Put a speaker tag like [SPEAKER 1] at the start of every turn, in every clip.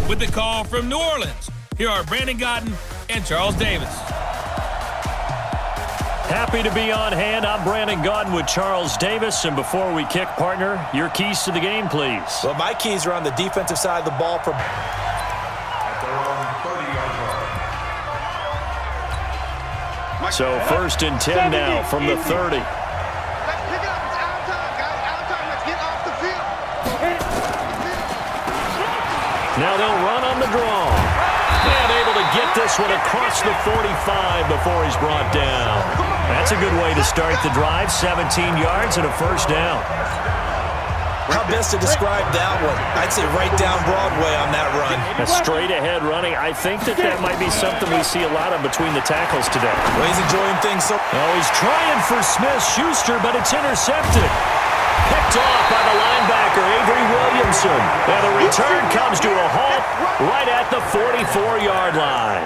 [SPEAKER 1] with the call from New Orleans. Here are Brandon Gaudin and Charles Davis.
[SPEAKER 2] Happy to be on hand. I'm Brandon Gaudin with Charles Davis. And before we kick, partner, your keys to the game, please.
[SPEAKER 3] Well, my keys are on the defensive side of the ball.
[SPEAKER 2] So 1st and 10 now from the 30. Now they'll run on the draw. And able to get this one across the 45 before he's brought down. That's a good way to start the drive. 17 yards and a first down.
[SPEAKER 3] How best to describe that one? I'd say right down Broadway on that run.
[SPEAKER 2] A straight ahead running. I think that might be something we see a lot of between the tackles today.
[SPEAKER 3] Well, he's enjoying things so...
[SPEAKER 2] Oh, he's trying for Smith-Schuster, but it's intercepted. Picked off by the linebacker, Avery Williamson. And the return comes to a halt right at the 44-yard line.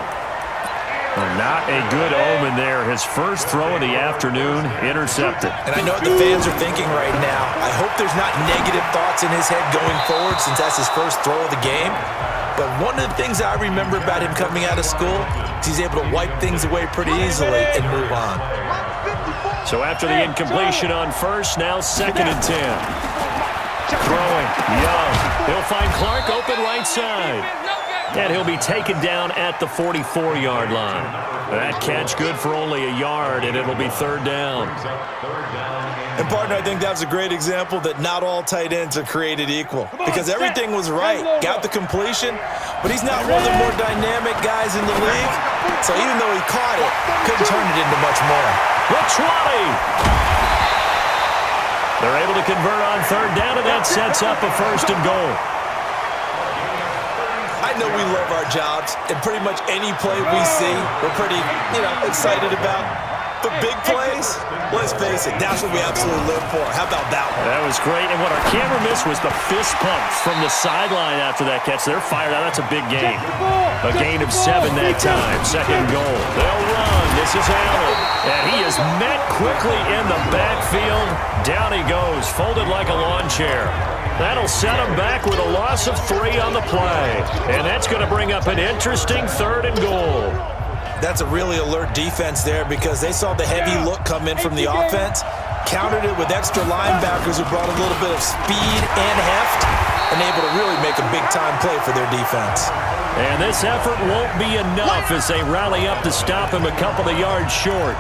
[SPEAKER 2] Well, not a good omen there. His first throw of the afternoon, intercepted.
[SPEAKER 3] And I know what the fans are thinking right now. I hope there's not negative thoughts in his head going forward since that's his first throw of the game. But one of the things I remember about him coming out of school is he's able to wipe things away pretty easily and move on.
[SPEAKER 2] So after the incompletion on first, now 2nd and 10. Throwing, Young. He'll find Clark open right side. And he'll be taken down at the 44-yard line. That catch good for only a yard, and it'll be 3rd down.
[SPEAKER 3] And, partner, I think that's a great example that not all tight ends are created equal. Because everything was right. Got the completion, but he's not one of the more dynamic guys in the league. So even though he caught it, couldn't turn it into much more.
[SPEAKER 2] The 20. They're able to convert on 3rd down, and that sets up a 1st and goal.
[SPEAKER 3] I know we love our jobs, and pretty much any play we see, we're pretty, excited about. But big plays, let's face it, that's what we absolutely live for. How about that one?
[SPEAKER 2] That was great, and what our camera missed was the fist pump from the sideline after that catch. They're fired out. That's a big gain. A gain of 7 that time. 2nd goal. They'll run. This is Allen. And he is met quickly in the backfield. Down he goes, folded like a lawn chair. That'll set him back with a loss of 3 on the play. And that's going to bring up an interesting 3rd and goal.
[SPEAKER 3] That's a really alert defense there because they saw the heavy look come in from the offense, countered it with extra linebackers who brought a little bit of speed and heft, and able to really make a big-time play for their defense.
[SPEAKER 2] And this effort won't be enough as they rally up to stop him a couple of yards short.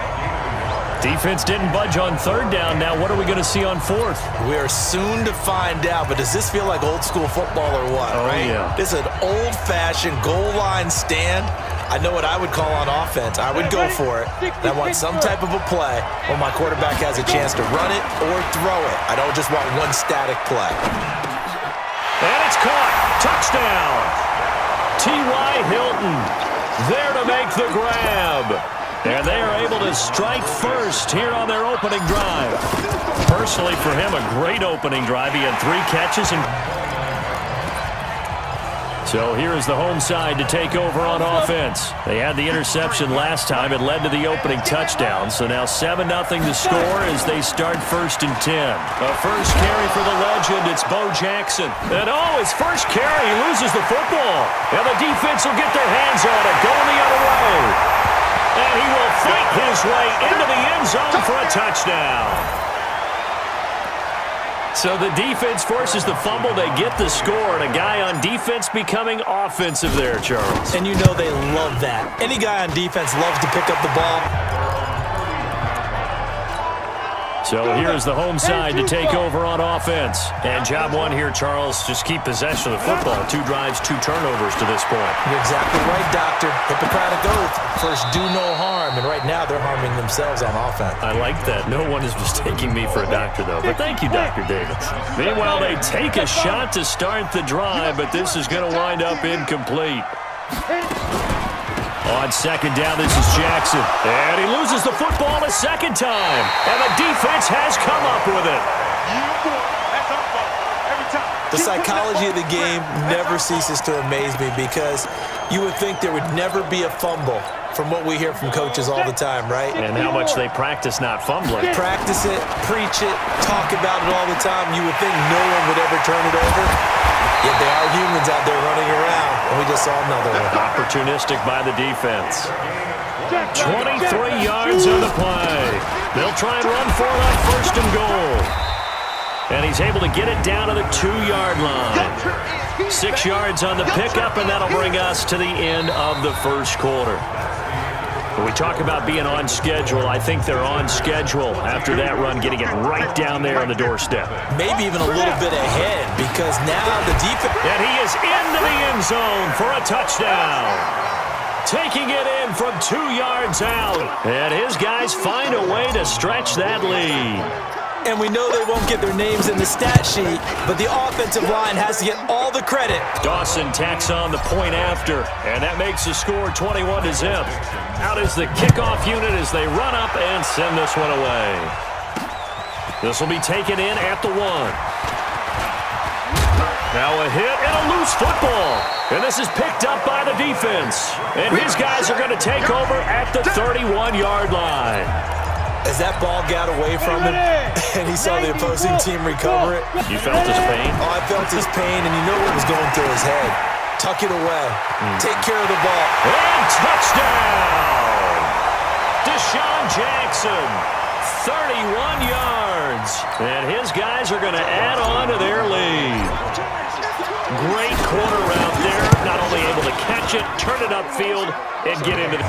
[SPEAKER 2] Defense didn't budge on 3rd down. Now what are we going to see on 4th?
[SPEAKER 3] We are soon to find out, but does this feel like old school football or what, right?
[SPEAKER 2] Yeah.
[SPEAKER 3] This is an old-fashioned goal line stand. I know what I would call on offense. I would go for it. And I want some type of a play where my quarterback has a chance to run it or throw it. I don't just want one static play.
[SPEAKER 2] And it's caught. Touchdown. T.Y. Hilton there to make the grab. And they are able to strike first here on their opening drive. Personally, for him, a great opening drive. He had 3 catches. So here is the home side to take over on offense. They had the interception last time. It led to the opening touchdown. So now 7-0 to score as they start 1st and 10. A first carry for the legend. It's Bo Jackson. And his first carry, he loses the football. And the defense will get their hands on it, going the other way. And he will fight his way into the end zone for a touchdown. So the defense forces the fumble. They get the score, and a guy on defense becoming offensive there, Charles.
[SPEAKER 3] And you know they love that. Any guy on defense loves to pick up the ball.
[SPEAKER 2] So here's the home side to take over on offense. And job 1 here, Charles, just keep possession of the football. 2 drives, 2 turnovers to this point.
[SPEAKER 3] You're exactly right, Doctor. Hippocratic oath. First, do no harm. And right now, they're harming themselves on offense.
[SPEAKER 2] I like that. No one is mistaking me for a doctor, though. But thank you, Dr. Davis. Meanwhile, they take a shot to start the drive, but this is going to wind up incomplete. On 2nd down, this is Jackson. And he loses the football a 2nd time. And the defense has come up with it.
[SPEAKER 3] The psychology of the game never ceases to amaze me because you would think there would never be a fumble from what we hear from coaches all the time, right?
[SPEAKER 2] And how much they practice not fumbling.
[SPEAKER 3] Practice it, preach it, talk about it all the time. You would think no one would ever turn it over. Yet there are humans out there running around. And we we just saw another one.
[SPEAKER 2] Opportunistic by the defense. 23 yards on the play. They'll try and run for it on first and goal. And he's able to get it down to the 2-yard line. 6 yards on the pickup, and that'll bring us to the end of the first quarter. When we talk about being on schedule, I think they're on schedule after that run, getting it right down there on the doorstep.
[SPEAKER 3] Maybe even a little bit ahead, because now the defense...
[SPEAKER 2] And he is into the end zone for a touchdown. Taking it in from 2 yards out. And his guys find a way to stretch that lead.
[SPEAKER 3] And we know they won't get their names in the stat sheet, but the offensive line has to get all the credit.
[SPEAKER 2] Dawson tacks on the point after, and that makes the score 21-0. Out is the kickoff unit as they run up and send this one away. This will be taken in at the 1. Now a hit and a loose football. And this is picked up by the defense. And his guys are going to take over at the 31-yard line.
[SPEAKER 3] As that ball got away from him, and he saw the opposing team recover it.
[SPEAKER 2] You felt his pain?
[SPEAKER 3] Oh, I felt his pain, and you know what was going through his head. Tuck it away. Take care of the ball.
[SPEAKER 2] And touchdown! Deshaun Jackson, 31 yards. And his guys are going to add on to their lead. Great corner route there. Not only able to catch it, turn it upfield, and get into the...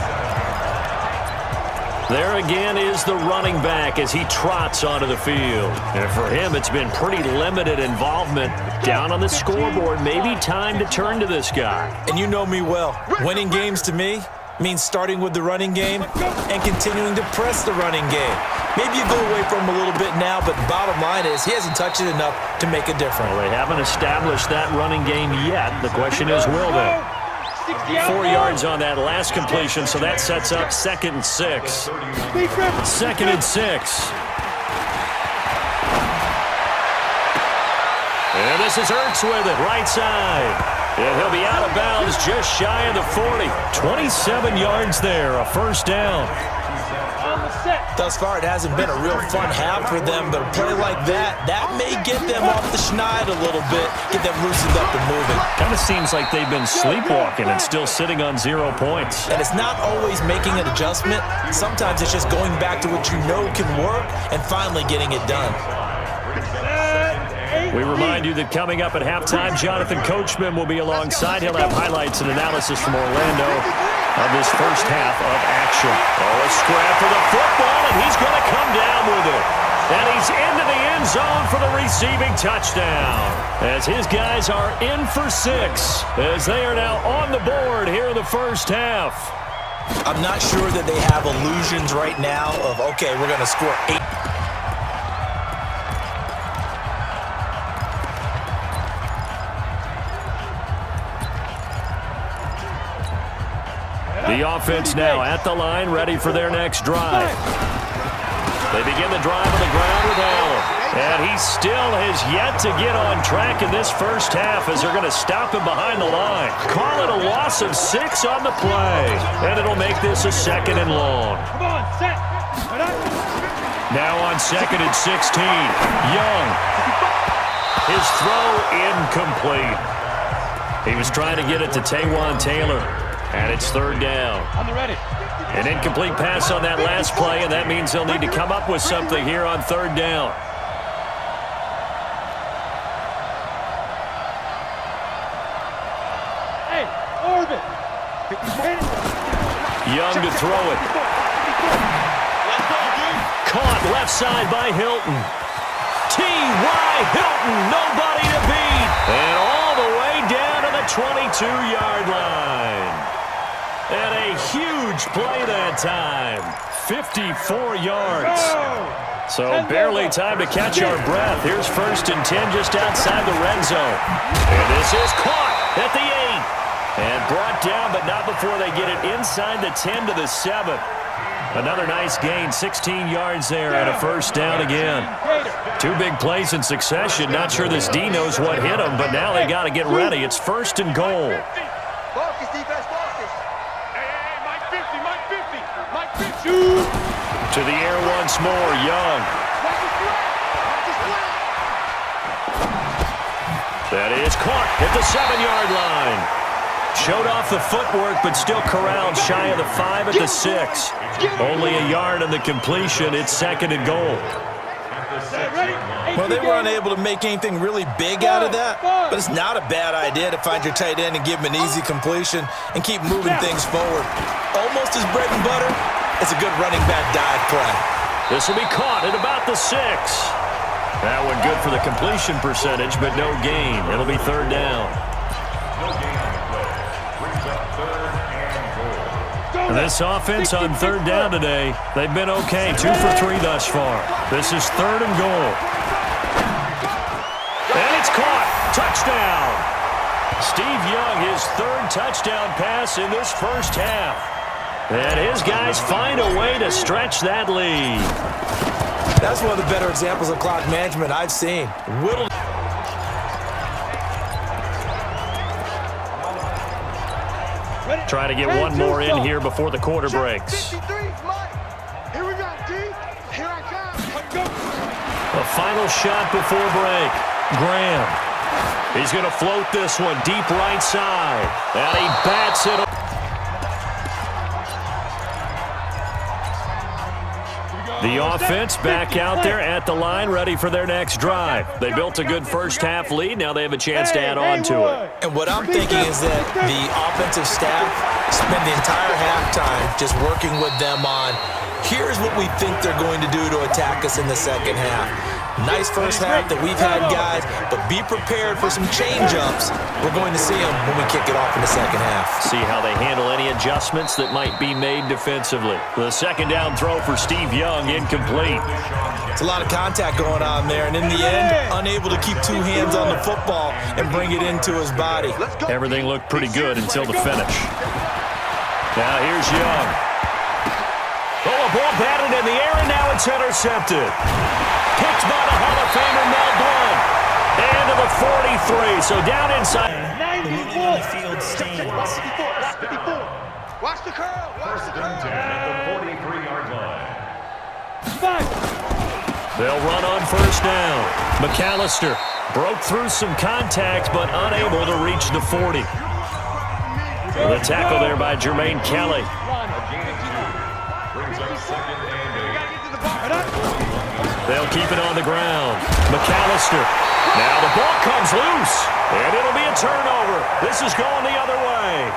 [SPEAKER 2] There again is the running back as he trots onto the field. And for him, it's been pretty limited involvement down on the scoreboard. Maybe time to turn to this guy.
[SPEAKER 3] And you know me well. Winning games to me means starting with the running game and continuing to press the running game. Maybe you go away from him a little bit now, but bottom line is he hasn't touched it enough to make a difference.
[SPEAKER 2] Well, they haven't established that running game yet. The question is, will they? 4 yards on that last completion, so that sets up 2nd and 6. 2nd and 6. And this is Ertz with it, right side. And he'll be out of bounds just shy of the 40. 27 yards there, a first down.
[SPEAKER 3] Thus far, it hasn't been a real fun half for them, but a play like that may get them off the schneid a little bit, get them loosened up and moving.
[SPEAKER 2] Kind of seems like they've been sleepwalking and still sitting on 0 points.
[SPEAKER 3] And it's not always making an adjustment. Sometimes it's just going back to what you know can work and finally getting it done.
[SPEAKER 2] We remind you that coming up at halftime, Jonathan Coachman will be alongside. He'll have highlights and analysis from Orlando of this first half of action. Oh, a scrap for the football, and he's going to come down with it. And he's into the end zone for the receiving touchdown. As his guys are in for 6, as they are now on the board here in the first half.
[SPEAKER 3] I'm not sure that they have illusions right now of, okay, we're going to score 8.
[SPEAKER 2] The offense now at the line, ready for their next drive. They begin the drive on the ground with Allen. And he still has yet to get on track in this first half as they're going to stop him behind the line. Call it a loss of 6 on the play. And it'll make this a 2nd and long. Now on 2nd and 16. Young. His throw incomplete. He was trying to get it to Taywan Taylor. And it's 3rd down. An incomplete pass on that last play, and that means they'll need to come up with something here on 3rd down. Young to throw it. Caught left side by Hilton. T.Y. Hilton, nobody to beat. And all the way down to the 22-yard line. And a huge play that time. 54 yards. So barely time to catch our breath. Here's 1st and 10 just outside the red zone. And this is caught at the 8. And brought down, but not before they get it inside the 10 to the 7. Another nice gain, 16 yards there and a first down again. 2 big plays in succession. Not sure this D knows what hit them, but now they got to get ready. It's 1st and goal. To the air once more, Young. That is caught at the 7-yard line. Showed off the footwork, but still corralled shy of the 5 at the 6. Only a yard on the completion. It's 2nd and goal.
[SPEAKER 3] Well, they were unable to make anything really big out of that, but it's not a bad idea to find your tight end and give him an easy completion and keep moving things forward. Almost his bread and butter. It's a good running back dive play.
[SPEAKER 2] This will be caught at about the 6. That one good for the completion percentage, but no gain. It'll be 3rd down. This offense on 3rd down today, they've been okay. 2 for 3 thus far. This is 3rd and goal. And it's caught. Touchdown. Steve Young, his 3rd touchdown pass in this first half. And his guys find a way to stretch that lead.
[SPEAKER 3] That's one of the better examples of clock management I've seen. Whittle.
[SPEAKER 2] Try to get one more in here before the quarter breaks.
[SPEAKER 4] Here we go, D. Here I come.
[SPEAKER 2] A final shot before break. Graham. He's going to float this one deep right side. And he bats it. The offense back out there at the line, ready for their next drive. They built a good first half lead. Now they have a chance to add on to it.
[SPEAKER 3] And what I'm thinking is that the offensive staff spend the entire halftime just working with them on, here's what we think they're going to do to attack us in the second half. Nice first half that we've had, guys, but be prepared for some change-ups. We're going to see them when we kick it off in the second half.
[SPEAKER 2] See how they handle any adjustments that might be made defensively. The 2nd down throw for Steve Young, incomplete.
[SPEAKER 3] It's a lot of contact going on there, and in the end, unable to keep 2 hands on the football and bring it into his body.
[SPEAKER 2] Everything looked pretty good until the finish. Now here's Young. Oh, a ball batted in the air, and now it's intercepted. Picked by the Hall of Famer Mel Blount. And to the 43, so down inside.
[SPEAKER 4] 94. Field stands. Watch the curl. Watch the curl.
[SPEAKER 2] At the 43-yard line. They'll run on 1st down. McAllister broke through some contact, but unable to reach the 40. The tackle there by Jermaine Kelly. They'll keep it on the ground. McAllister. Now the ball comes loose, and it'll be a turnover. This is going the other way.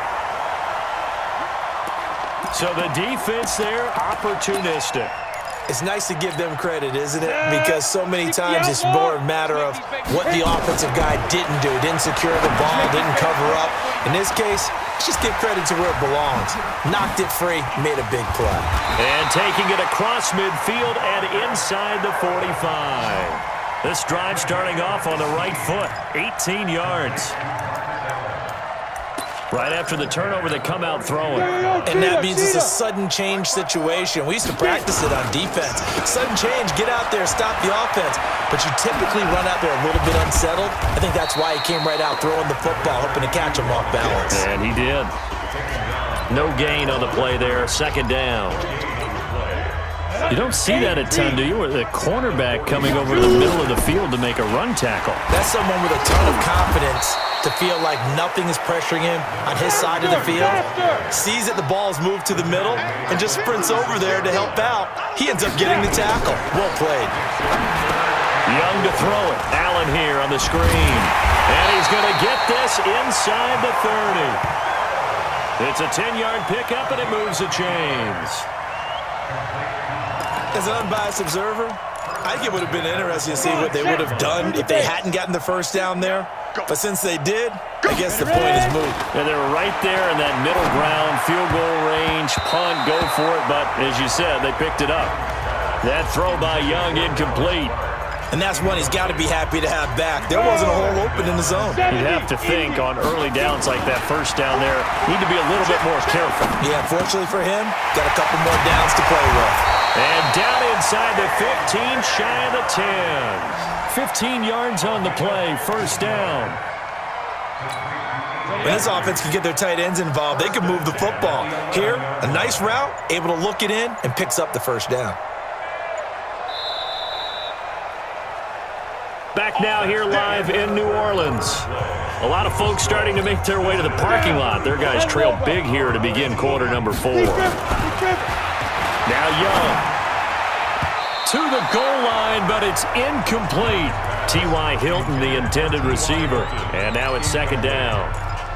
[SPEAKER 2] So the defense there, opportunistic.
[SPEAKER 3] It's nice to give them credit, isn't it? Because so many times it's more a matter of what the offensive guy didn't do. Didn't secure the ball, didn't cover up. In this case, let's just give credit to where it belongs. Knocked it free, made a big play.
[SPEAKER 2] And taking it across midfield and inside the 45. This drive starting off on the right foot, 18 yards. Right after the turnover, they come out throwing.
[SPEAKER 3] And that means it's a sudden change situation. We used to practice it on defense. Sudden change, get out there, stop the offense. But you typically run out there a little bit unsettled. I think that's why he came right out throwing the football, hoping to catch him off balance.
[SPEAKER 2] And he did. No gain on the play there, 2nd down. You don't see that a ton, do you? With the cornerback coming over to the middle of the field to make a run tackle.
[SPEAKER 3] That's someone with a ton of confidence to feel like nothing is pressuring him on his side of the field. Sees that the ball's moved to the middle and just sprints over there to help out. He ends up getting the tackle. Well played.
[SPEAKER 2] Young to throw it. Allen here on the screen. And he's going to get this inside the 30. It's a 10-yard pickup, and it moves the chains.
[SPEAKER 3] As an unbiased observer, I think it would have been interesting to see what they would have done if they hadn't gotten the first down there. But since they did, I guess the point is moot.
[SPEAKER 2] And they were right there in that middle ground, field goal range, punt, go for it. But as you said, they picked it up. That throw by Young incomplete.
[SPEAKER 3] And that's one he's got to be happy to have back. There wasn't a hole open in the zone.
[SPEAKER 2] You'd have to think on early downs like that first down there, need to be a little bit more careful.
[SPEAKER 3] Yeah, fortunately for him, got a couple more downs to play with.
[SPEAKER 2] And down inside the 15, shy of the 10. 15 yards on the play, 1st down.
[SPEAKER 3] When this offense can get their tight ends involved, they can move the football. Here, a nice route, able to look it in, and picks up the 1st down.
[SPEAKER 2] Back now here live in New Orleans. A lot of folks starting to make their way to the parking lot. Their guys trail big here to begin quarter number 4. Now Young to the goal line, but it's incomplete. T.Y. Hilton, the intended receiver. And now it's second down.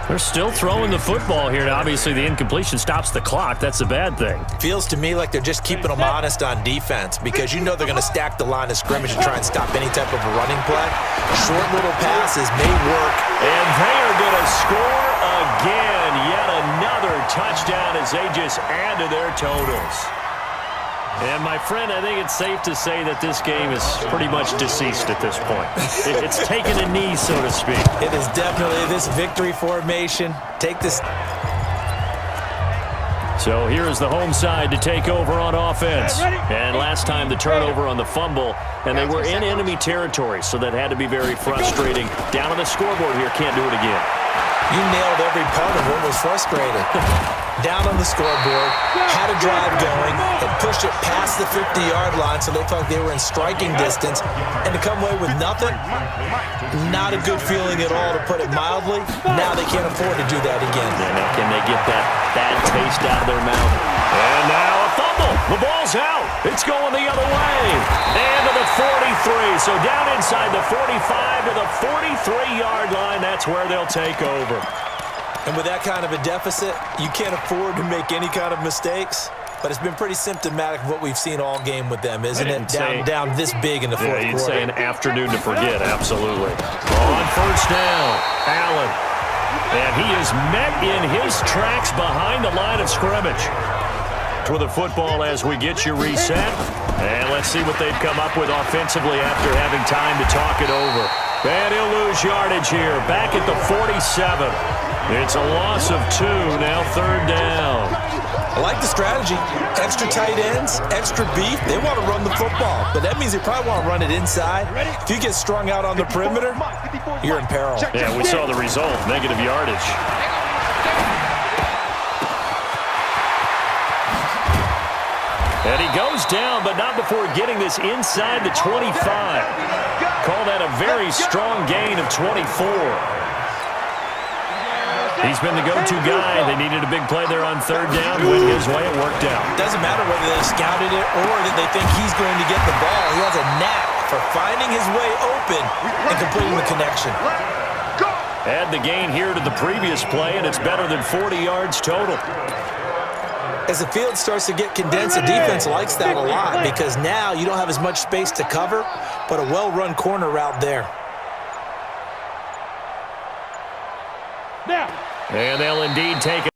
[SPEAKER 2] They're still throwing the football here. Now, obviously, the incompletion stops the clock. That's a bad thing.
[SPEAKER 3] Feels to me like they're just keeping them honest on defense because you know they're going to stack the line of scrimmage and try and stop any type of a running play. Short little passes may work.
[SPEAKER 2] And they are going to score again. Yet another touchdown as they just add to their totals. And, my friend, I think it's safe to say that this game is pretty much deceased at this point. It's taken a knee, so to speak.
[SPEAKER 3] It is definitely this victory formation. Take this.
[SPEAKER 2] So here is the home side to take over on offense. And last time the turnover on the fumble, and they were in enemy territory, so that had to be very frustrating. Down on the scoreboard here, can't do it again.
[SPEAKER 3] You nailed every part of what was frustrating. Down on the scoreboard, had a drive going, and pushed it past the 50-yard line so they felt they were in striking distance. And to come away with nothing, not a good feeling at all, to put it mildly. Now they can't afford to do that again.
[SPEAKER 2] And now can they get that bad taste out of their mouth? And now a fumble. The ball's out. It's going the other way. And to the 43. So down inside the 45 to the 43-yard line. That's where they'll take over.
[SPEAKER 3] And with that kind of a deficit, you can't afford to make any kind of mistakes. But it's been pretty symptomatic of what we've seen all game with them, isn't it? Down this big in the fourth quarter.
[SPEAKER 2] You'd say an afternoon to forget, absolutely. On first down, Allen. And he is met in his tracks behind the line of scrimmage. With the football as we get you reset. And let's see what they've come up with offensively after having time to talk it over. And he'll lose yardage here, back at the 47. It's a loss of 2, now third down.
[SPEAKER 3] I like the strategy. Extra tight ends, extra beef. They want to run the football, but that means they probably want to run it inside. If you get strung out on the perimeter, you're in peril.
[SPEAKER 2] Yeah, we saw the result, negative yardage. And he goes down, but not before getting this inside the 25. Call that a very strong gain of 24. He's been the go-to guy. They needed a big play there on third down. Went his way, it worked out.
[SPEAKER 3] Doesn't matter whether they scouted it or that they think he's going to get the ball. He has a knack for finding his way open and completing the connection.
[SPEAKER 2] Add the gain here to the previous play, and it's better than 40 yards total.
[SPEAKER 3] As the field starts to get condensed, the defense likes that a lot because now you don't have as much space to cover, but a well-run corner route there.
[SPEAKER 2] And they'll indeed take it.